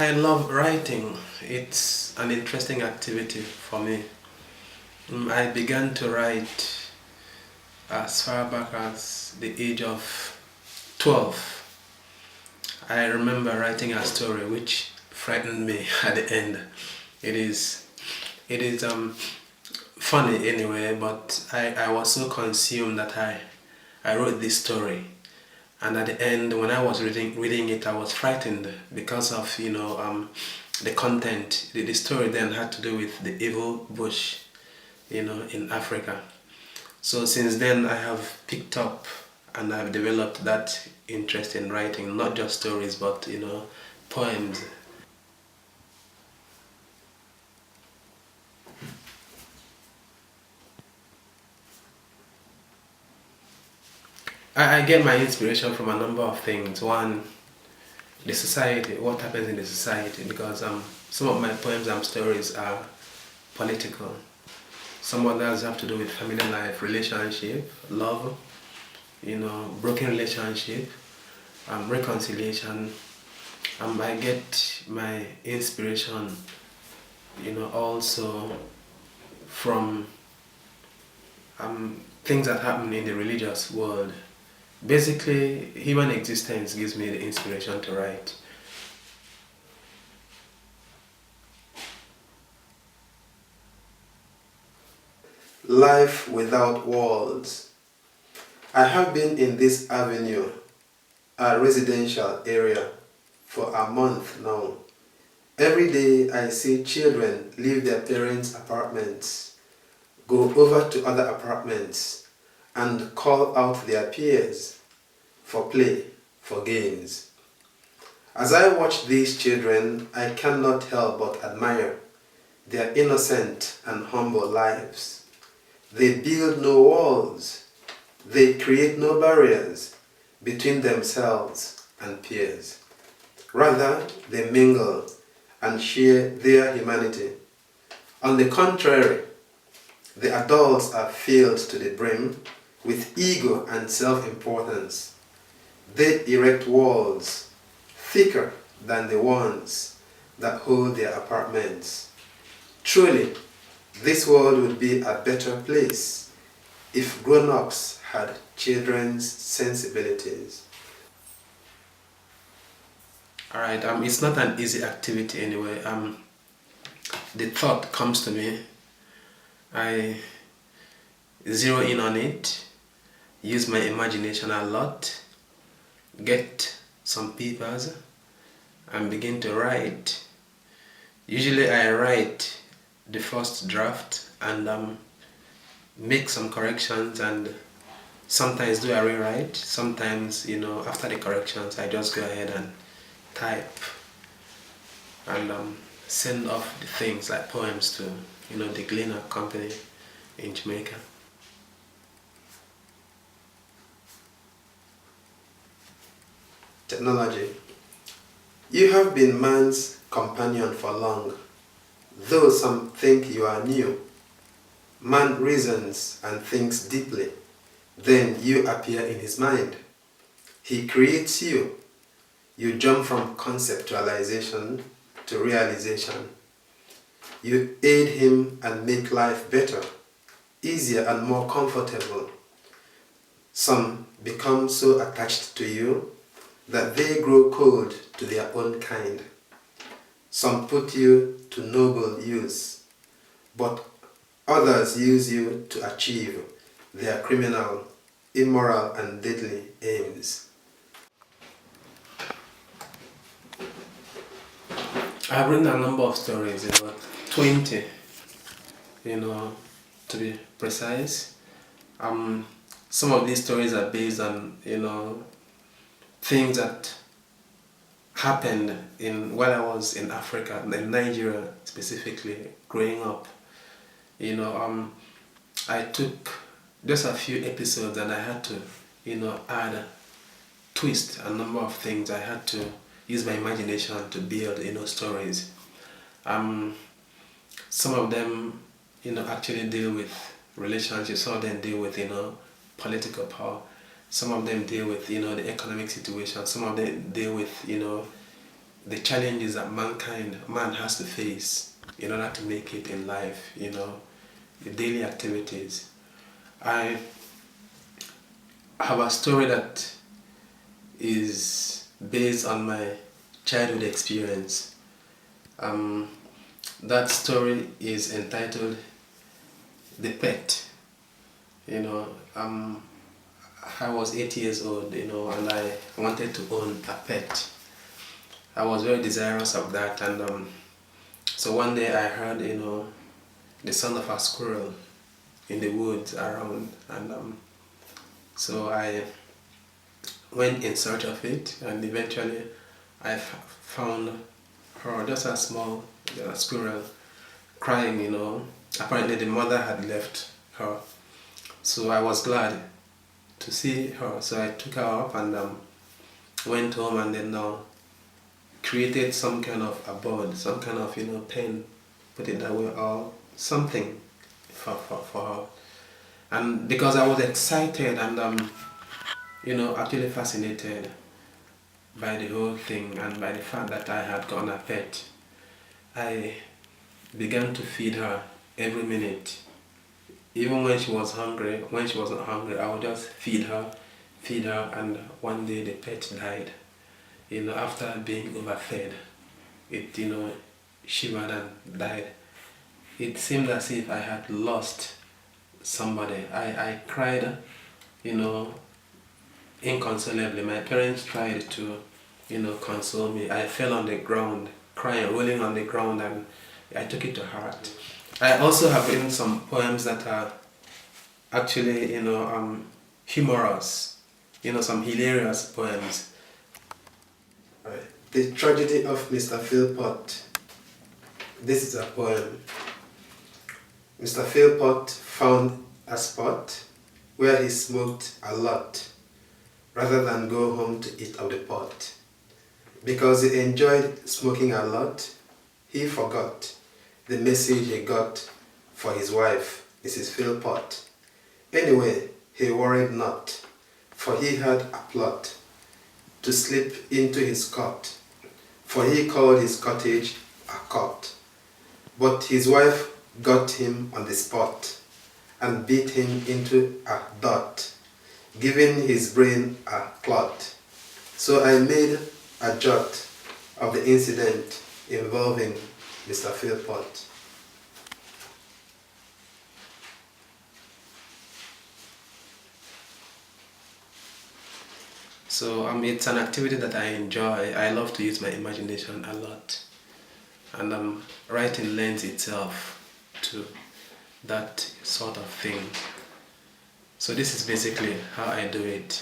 I love writing. It's an interesting activity for me. I began to write as far back as the age of 12. I remember writing a story which frightened me at the end. It is funny anyway, but I was so consumed that I wrote this story. And at the end, when I was reading it, I was frightened because of the content. The story then had to do with the evil bush, in Africa. So since then, I have picked up and I've developed that interest in writing, not just stories, but poems. I get my inspiration from a number of things. One, the society, what happens in the society, because some of my poems and stories are political. Some others have to do with family life, relationship, love, broken relationship, reconciliation. I get my inspiration, also from things that happen in the religious world. Basically, human existence gives me the inspiration to write. Life without walls. I have been in this avenue, a residential area, for a month now. Every day I see children leave their parents' apartments, go over to other apartments, and call out their peers for play, for games. As I watch these children, I cannot help but admire their innocent and humble lives. They build no walls, they create no barriers between themselves and peers. Rather, they mingle and share their humanity. On the contrary, the adults are filled to the brim with ego and self-importance. They erect walls thicker than the ones that hold their apartments. Truly, this world would be a better place if grown-ups had children's sensibilities. Alright, it's not an easy activity anyway. The thought comes to me, I zero in on it, use my imagination a lot, get some papers and begin to write. Usually I write the first draft and make some corrections, and sometimes do a rewrite. Sometimes, after the corrections, I just go ahead and type and send off the things like poems to the Gleaner company in Jamaica. Technology. You have been man's companion for long, though some think you are new. Man reasons and thinks deeply, then you appear in his mind. He creates you. You jump from conceptualization to realization. You aid him and make life better, easier and more comfortable. Some become so attached to you that they grow cold to their own kind. Some put you to noble use, but others use you to achieve their criminal, immoral and deadly aims. I've written a number of stories, about 20, to be precise. Some of these stories are based on, things that happened while I was in Africa, in Nigeria specifically, growing up. I took just a few episodes and I had to, add, twist a number of things. I had to use my imagination to build, stories. Some of them, actually deal with relationships. Some of them deal with, political power. Some of them deal with, the economic situation. Some of them deal with, the challenges that man has to face in order to make it in life, the daily activities. I have a story that is based on my childhood experience. That story is entitled The Pet. I was 8 years old, and I wanted to own a pet. I was very desirous of that, and so one day I heard, the sound of a squirrel in the woods around, and so I went in search of it, and eventually I found her, just a small squirrel, crying. Apparently the mother had left her, so I was glad to see her. So I took her up and went home, and then created some kind of a board, some kind of pen, put it that way, or something for her. And because I was excited and actually fascinated by the whole thing and by the fact that I had gotten a pet, I began to feed her every minute. Even when she was hungry, when she wasn't hungry, I would just feed her, and one day the pet died. After being overfed, it shivered and died. It seemed as if I had lost somebody. I cried, inconsolably. My parents tried to, console me. I fell on the ground, crying, rolling on the ground, and I took it to heart. I also have written some poems that are actually, humorous, some hilarious poems. The Tragedy of Mr. Philpott. This is a poem. Mr. Philpott found a spot where he smoked a lot rather than go home to eat of the pot. Because he enjoyed smoking a lot, he forgot the message he got for his wife, Mrs. Philpott. Anyway, he worried not, for he had a plot to slip into his cot, for he called his cottage a cot. But his wife got him on the spot and beat him into a dot, giving his brain a clot. So I made a jot of the incident involving Mr. Philpott. So it's an activity that I enjoy. I love to use my imagination a lot, and writing lends itself to that sort of thing. So this is basically how I do it.